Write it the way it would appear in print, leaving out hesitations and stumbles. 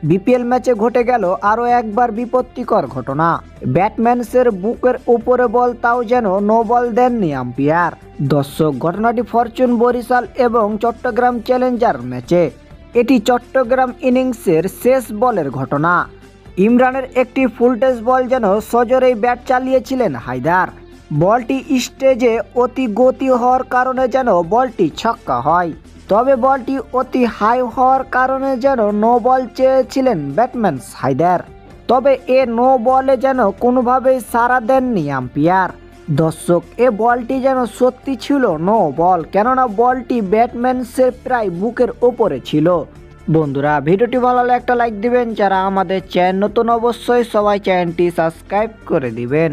BPL ম্যাচে ঘটে গেল আরও একবার বিপত্তিকর ঘটনা। ব্যাটম্যানসের বুকের উপরে বল, তাও যেন নো বল দেননি আম্পায়ার। দর্শক, ঘটনাটি ফরচুন বরিশাল এবং চট্টগ্রাম চ্যালেঞ্জার ম্যাচে। এটি চট্টগ্রাম ইনিংসের শেষ বলের ঘটনা। ইমরানের একটি ফুলটেজ বল যেন সজোরেই ব্যাট চালিয়েছিলেন হায়দার। বলটি স্টেজে অতি গতি হওয়ার কারণে যেন বলটি ছক্কা হয়, তবে বলটি অতি হাই হওয়ার কারণে যেন নো বল চেয়েছিলেন ব্যাটম্যান হায়দার। তবে এ নো বলে যেন কোনোভাবেই সাড়া দেননি আম্পায়ার। দর্শক, এ বলটি যেন সত্যি ছিল নো বল, কেননা বলটি ব্যাটম্যানসের প্রায় বুকের ওপরে ছিল। বন্ধুরা, ভিডিওটি ভালো লাগলে একটা লাইক দিবেন। যারা আমাদের চ্যানেল নতুন, অবশ্যই সবাই চ্যানেলটি সাবস্ক্রাইব করে দিবেন।